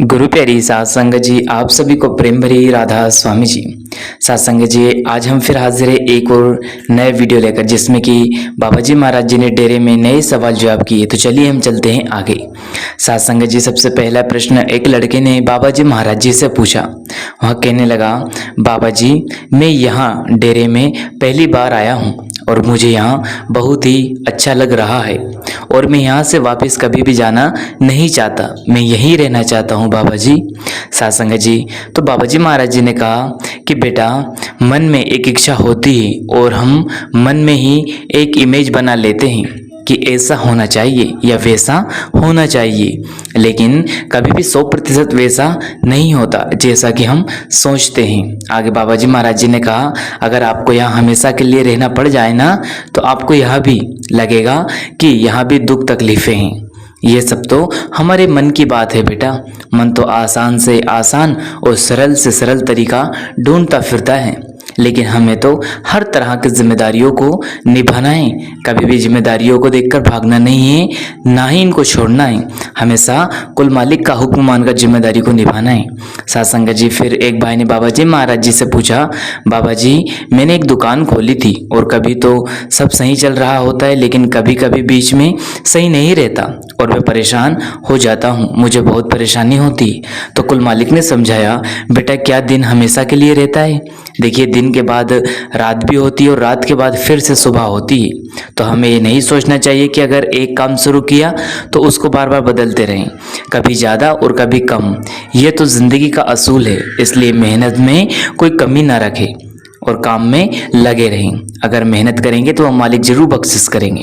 गुरु प्यारी सात संगत जी, आप सभी को प्रेम भरी राधा स्वामी जी। सात संगत जी, आज हम फिर हाजिर है एक और नए वीडियो लेकर, जिसमें कि बाबा जी महाराज जी ने डेरे में नए सवाल जवाब किए। तो चलिए हम चलते हैं आगे। सात संगत जी, सबसे पहला प्रश्न एक लड़के ने बाबा जी महाराज जी से पूछा। वह कहने लगा, बाबा जी मैं यहाँ डेरे में पहली बार आया हूँ और मुझे यहाँ बहुत ही अच्छा लग रहा है और मैं यहाँ से वापस कभी भी जाना नहीं चाहता, मैं यहीं रहना चाहता हूँ बाबा जी। सात संगत जी, तो बाबा जी महाराज जी ने कहा कि बेटा, मन में एक इच्छा होती है और हम मन में ही एक इमेज बना लेते हैं कि ऐसा होना चाहिए या वैसा होना चाहिए, लेकिन कभी भी 100% वैसा नहीं होता जैसा कि हम सोचते हैं। आगे बाबा जी महाराज जी ने कहा, अगर आपको यहाँ हमेशा के लिए रहना पड़ जाए ना, तो आपको यह भी लगेगा कि यहाँ भी दुख तकलीफें हैं। ये सब तो हमारे मन की बात है बेटा। मन तो आसान से आसान और सरल से सरल तरीका ढूंढता फिरता है, लेकिन हमें तो हर तरह की जिम्मेदारियों को निभाना है। कभी भी जिम्मेदारियों को देखकर भागना नहीं है, ना ही इनको छोड़ना है। हमेशा कुल मालिक का हुक्म मानकर जिम्मेदारी को निभाना है। सात संगत जी, फिर एक भाई ने बाबा जी महाराज जी से पूछा, बाबा जी मैंने एक दुकान खोली थी और कभी तो सब सही चल रहा होता है, लेकिन कभी कभी बीच में सही नहीं रहता और मैं परेशान हो जाता हूँ, मुझे बहुत परेशानी होती है। तो कुल मालिक ने समझाया, बेटा क्या दिन हमेशा के लिए रहता है? देखिए, दिन के बाद रात भी होती है और रात के बाद फिर से सुबह होती है। तो हमें ये नहीं सोचना चाहिए कि अगर एक काम शुरू किया तो उसको बार बार बदलते रहें, कभी ज़्यादा और कभी कम। ये तो ज़िंदगी का असूल है, इसलिए मेहनत में कोई कमी ना रखें और काम में लगे रहें। अगर मेहनत करेंगे तो हम मालिक जरूर बख्शिश करेंगे।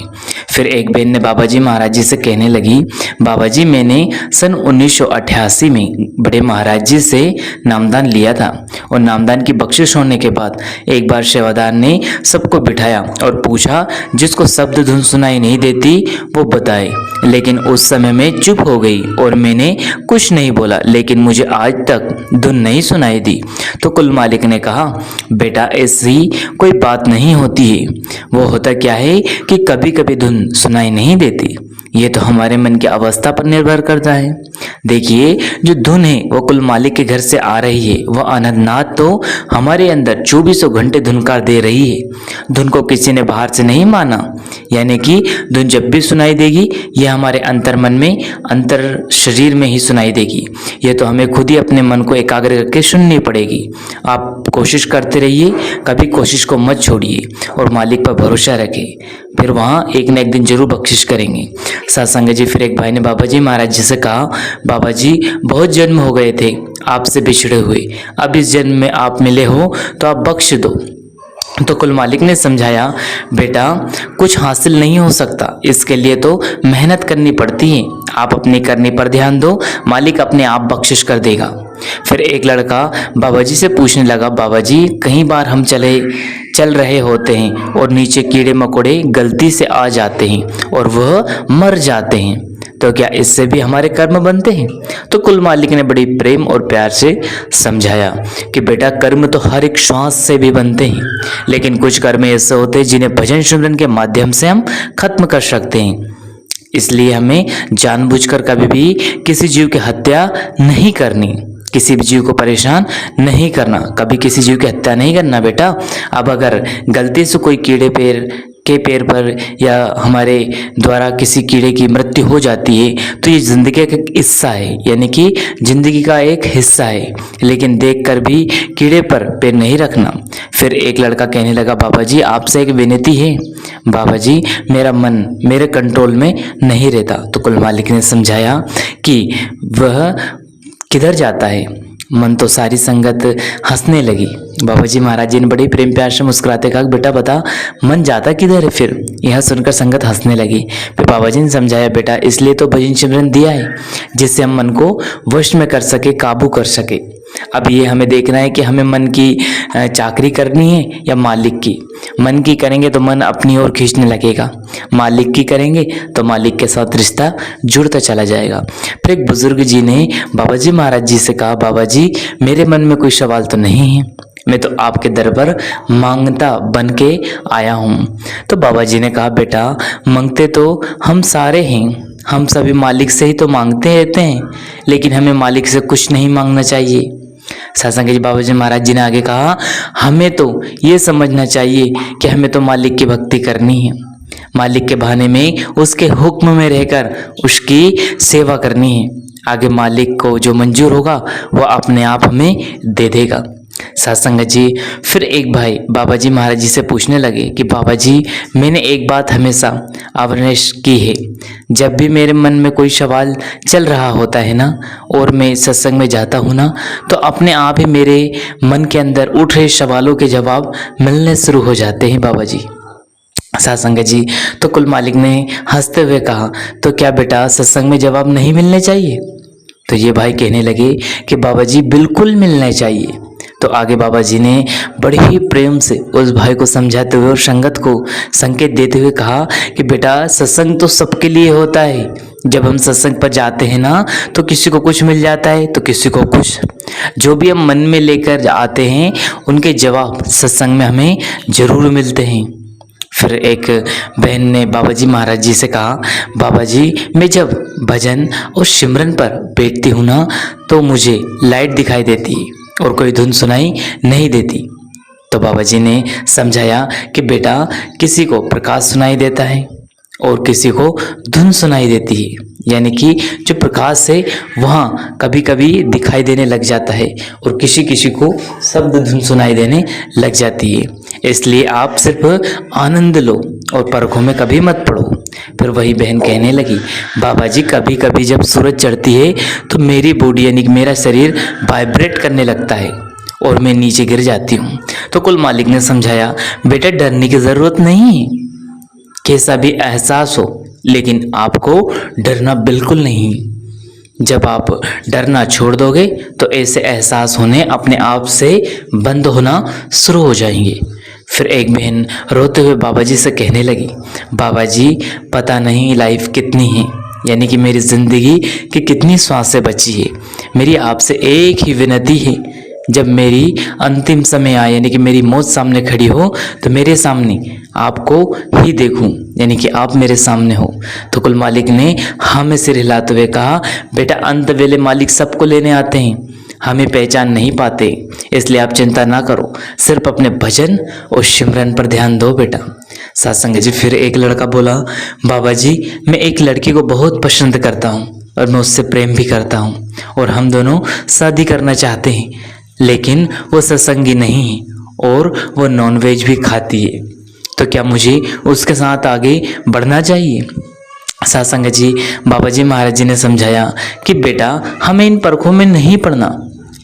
फिर एक बहन ने बाबा जी महाराज जी से कहने लगी, बाबा जी मैंने सन 1988 में बड़े महाराज जी से नामदान लिया था और नामदान की बख्शिश होने के बाद एक बार सेवादार ने सबको बिठाया और पूछा, जिसको शब्द धुन सुनाई नहीं देती वो बताए। लेकिन उस समय मैं चुप हो गई और मैंने कुछ नहीं बोला, लेकिन मुझे आज तक धुन नहीं सुनाई दी। तो कुल मालिक ने कहा, बेटा ऐसी कोई बात नहीं होती है। वो होता क्या है कि कभी कभी धुन सुनाई नहीं देती, ये तो हमारे मन की अवस्था पर निर्भर करता है। देखिए, जो धुन है वो कुल मालिक के घर से आ रही है, वह अनंतनाथ तो हमारे अंदर 24 घंटे धुनकार दे रही है। धुन को किसी ने बाहर से नहीं माना, यानी कि धुन जब भी सुनाई देगी यह हमारे अंतर मन में, अंतर शरीर में ही सुनाई देगी। ये तो हमें खुद ही अपने मन को एकाग्र करके सुननी पड़ेगी। आप कोशिश करते रहिए, कभी कोशिश को मत छोड़िए और मालिक पर भरोसा रखें, फिर वहाँ एक न एक दिन जरूर बख्शिश करेंगे। सत्संग जी, फिर एक भाई ने बाबा जी महाराज जी से कहा, बाबा जी बहुत जन्म हो गए थे आपसे बिछड़े हुए, अब इस जन्म में आप मिले हो तो आप बख्श दो। तो कुल मालिक ने समझाया, बेटा कुछ हासिल नहीं हो सकता, इसके लिए तो मेहनत करनी पड़ती है। आप अपनी करनी पर ध्यान दो, मालिक अपने आप बख्शिश कर देगा। फिर एक लड़का बाबा जी से पूछने लगा, बाबा जी कई बार हम चल रहे होते हैं और नीचे कीड़े मकोड़े गलती से आ जाते हैं और वह मर जाते हैं, तो क्या इससे भी हमारे कर्म बनते हैं? तो कुल मालिक ने बड़ी प्रेम और प्यार से समझाया कि बेटा कर्म तो हर एक श्वास से भी बनते हैं, लेकिन कुछ कर्म ऐसे होते हैं जिन्हें भजन सिमरन के माध्यम से हम खत्म कर सकते हैं। इसलिए हमें जानबूझकर कभी भी किसी जीव की हत्या नहीं करनी, किसी भी जीव को परेशान नहीं करना, कभी किसी जीव की हत्या नहीं करना बेटा। अब अगर गलती से कोई कीड़े के पैर पर या हमारे द्वारा किसी कीड़े की मृत्यु हो जाती है तो ये जिंदगी का एक हिस्सा है, यानी कि जिंदगी का एक हिस्सा है, लेकिन देखकर भी कीड़े पर पैर नहीं रखना। फिर एक लड़का कहने लगा, बाबा जी आपसे एक विनती है, बाबा जी मेरा मन मेरे कंट्रोल में नहीं रहता। तो कुल मालिक ने समझाया कि वह किधर जाता है? मन तो सारी संगत हंसने लगी। बाबा जी महाराज जी ने बड़े प्रेम प्यार से मुस्कुराते कहा, बेटा बता मन जाता किधर है? फिर यह सुनकर संगत हंसने लगी। फिर बाबा जी ने समझाया, बेटा इसलिए तो भजन सिमरन दिया है, जिससे हम मन को वश में कर सके, काबू कर सके। अब ये हमें देखना है कि हमें मन की चाकरी करनी है या मालिक की। मन की करेंगे तो मन अपनी ओर खींचने लगेगा, मालिक की करेंगे तो मालिक के साथ रिश्ता जुड़ता चला जाएगा। फिर एक बुजुर्ग जी ने बाबा जी महाराज जी से कहा, बाबा जी मेरे मन में कोई सवाल तो नहीं है, मैं तो आपके दर पर मांगता बन के आया हूँ। तो बाबा जी ने कहा, बेटा मांगते तो हम सारे हैं, हम सभी मालिक से ही तो मांगते रहते हैं, लेकिन हमें मालिक से कुछ नहीं मांगना चाहिए। सत्संग जी बाबा जी महाराज जी ने आगे कहा, हमें तो ये समझना चाहिए कि हमें तो मालिक की भक्ति करनी है, मालिक के बहाने में उसके हुक्म में रहकर उसकी सेवा करनी है। आगे मालिक को जो मंजूर होगा वो अपने आप हमें दे देगा। सत्संग जी फिर एक भाई बाबा जी महाराज जी से पूछने लगे कि बाबा जी, मैंने एक बात हमेशा अवनिश की है, जब भी मेरे मन में कोई सवाल चल रहा होता है ना और मैं सत्संग में जाता हूँ ना, तो अपने आप ही मेरे मन के अंदर उठ रहे सवालों के जवाब मिलने शुरू हो जाते हैं बाबा जी। सत्संग जी तो कुल मालिक ने हंसते हुए कहा, तो क्या बेटा सत्संग में जवाब नहीं मिलने चाहिए? तो ये भाई कहने लगे कि बाबा जी बिल्कुल मिलने चाहिए। तो आगे बाबा जी ने बड़े ही प्रेम से उस भाई को समझाते हुए और संगत को संकेत देते हुए कहा कि बेटा सत्संग तो सबके लिए होता है। जब हम सत्संग पर जाते हैं ना तो किसी को कुछ मिल जाता है तो किसी को कुछ। जो भी हम मन में लेकर आते हैं उनके जवाब सत्संग में हमें जरूर मिलते हैं। फिर एक बहन ने बाबा जी महाराज जी से कहा, बाबा जी मैं जब भजन और सिमरन पर बैठती हूँ ना तो मुझे लाइट दिखाई देती है और कोई धुन सुनाई नहीं देती। तो बाबा जी ने समझाया कि बेटा किसी को प्रकाश सुनाई देता है और किसी को धुन सुनाई देती है, यानी कि जो प्रकाश है वहाँ कभी कभी दिखाई देने लग जाता है और किसी किसी को शब्द धुन सुनाई देने लग जाती है। इसलिए आप सिर्फ आनंद लो और परखों में कभी मत पड़ो। फिर वही बहन कहने लगी, बाबा जी कभी कभी जब सूरज चढ़ती है तो मेरी बॉडी यानी कि मेरा शरीर वाइब्रेट करने लगता है और मैं नीचे गिर जाती हूँ। तो कुल मालिक ने समझाया, बेटा डरने की ज़रूरत नहीं है, कैसा भी एहसास हो लेकिन आपको डरना बिल्कुल नहीं। जब आप डरना छोड़ दोगे तो ऐसे एहसास होने अपने आप से बंद होना शुरू हो जाएंगे। फिर एक बहन रोते हुए बाबा जी से कहने लगी, बाबा जी पता नहीं लाइफ कितनी है, यानी कि मेरी ज़िंदगी की कितनी सांसें बची है। मेरी आपसे एक ही विनती है, जब मेरी अंतिम समय आए यानी कि मेरी मौत सामने खड़ी हो तो मेरे सामने आपको ही देखूं, यानी कि आप मेरे सामने हो। तो कुल मालिक ने हमें सिर हिलाते हुए कहा, बेटा अंत वेले मालिक सबको लेने आते हैं, हमें पहचान नहीं पाते, इसलिए आप चिंता ना करो, सिर्फ अपने भजन और सिमरन पर ध्यान दो बेटा। सत्संग जी फिर एक लड़का बोला, बाबा जी मैं एक लड़की को बहुत पसंद करता हूँ और मैं उससे प्रेम भी करता हूँ और हम दोनों शादी करना चाहते हैं, लेकिन वो सत्संगी नहीं है और वो नॉनवेज भी खाती है, तो क्या मुझे उसके साथ आगे बढ़ना चाहिए? सत्संग जी बाबा जी महाराज जी ने समझाया कि बेटा हमें इन परखों में नहीं पड़ना,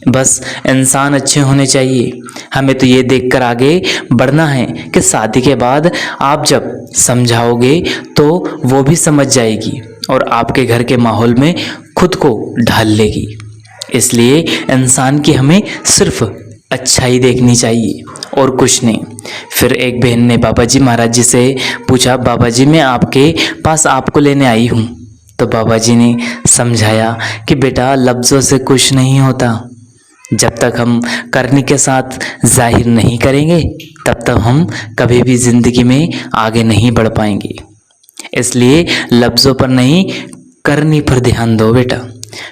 बस इंसान अच्छे होने चाहिए। हमें तो ये देखकर आगे बढ़ना है कि शादी के बाद आप जब समझाओगे तो वो भी समझ जाएगी और आपके घर के माहौल में खुद को ढाल लेगी। इसलिए इंसान की हमें सिर्फ अच्छाई देखनी चाहिए और कुछ नहीं। फिर एक बहन ने बाबा जी महाराज जी से पूछा, बाबा जी मैं आपके पास आपको लेने आई हूँ। तो बाबा जी ने समझाया कि बेटा लफ्ज़ों से कुछ नहीं होता, जब तक हम करने के साथ जाहिर नहीं करेंगे तब तक हम कभी भी ज़िंदगी में आगे नहीं बढ़ पाएंगे। इसलिए लफ्ज़ों पर नहीं करनी पर ध्यान दो बेटा।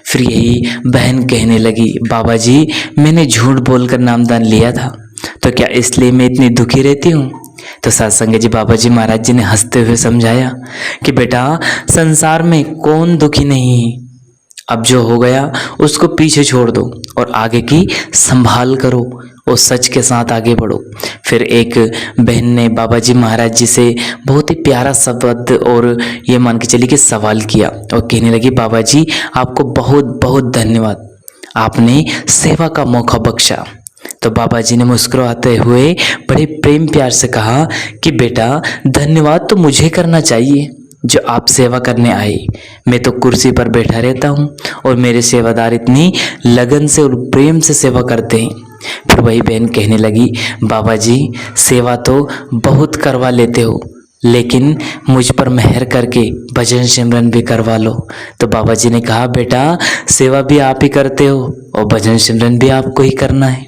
फिर यही बहन कहने लगी, बाबा जी मैंने झूठ बोलकर नामदान लिया था, तो क्या इसलिए मैं इतनी दुखी रहती हूँ? तो सत्संग जी बाबा जी महाराज जी ने हंसते हुए समझाया कि बेटा संसार में कौन दुखी नहीं है, अब जो हो गया उसको पीछे छोड़ दो और आगे की संभाल करो और सच के साथ आगे बढ़ो। फिर एक बहन ने बाबा जी महाराज जी से बहुत ही प्यारा शब्द और ये मान के चलिए कि सवाल किया और कहने लगी, बाबा जी आपको बहुत बहुत धन्यवाद, आपने सेवा का मौका बख्शा। तो बाबा जी ने मुस्कुराते हुए बड़े प्रेम प्यार से कहा कि बेटा धन्यवाद तो मुझे करना चाहिए जो आप सेवा करने आए, मैं तो कुर्सी पर बैठा रहता हूँ और मेरे सेवादार इतनी लगन से और प्रेम से सेवा करते हैं। फिर वही बहन कहने लगी, बाबा जी सेवा तो बहुत करवा लेते हो, लेकिन मुझ पर मेहर करके भजन सिमरन भी करवा लो। तो बाबा जी ने कहा, बेटा सेवा भी आप ही करते हो और भजन सिमरन भी आपको ही करना है।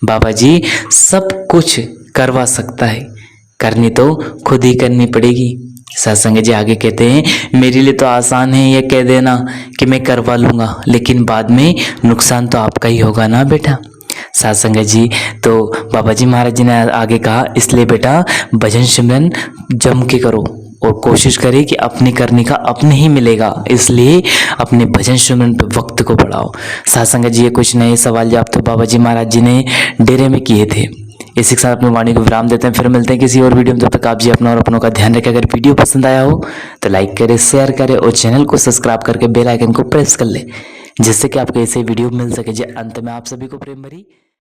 बाबा जी सब कुछ करवा सकता है, करनी तो खुद ही करनी पड़ेगी। सत्संग जी आगे कहते हैं, मेरे लिए तो आसान है ये कह देना कि मैं करवा लूँगा, लेकिन बाद में नुकसान तो आपका ही होगा ना बेटा। सत्संग जी तो बाबा जी महाराज जी ने आगे कहा, इसलिए बेटा भजन सिमरन जम के करो और कोशिश करें कि अपनी करने का अपने ही मिलेगा, इसलिए अपने भजन सिमरन पे वक्त को बढ़ाओ। सत्संग जी ये कुछ नए सवाल जवाब तो बाबा जी महाराज जी ने डेरे में किए थे। इसी के साथ अपनी वाणी को विराम देते हैं, फिर मिलते हैं किसी और वीडियो में। तब तक आप जी अपना और अपनों का ध्यान रखें। अगर वीडियो पसंद आया हो तो लाइक करें, शेयर करें और चैनल को सब्सक्राइब करके बेल आइकन को प्रेस कर ले, जिससे कि आपको ऐसे वीडियो मिल सके। अंत में आप सभी को प्रेम भरी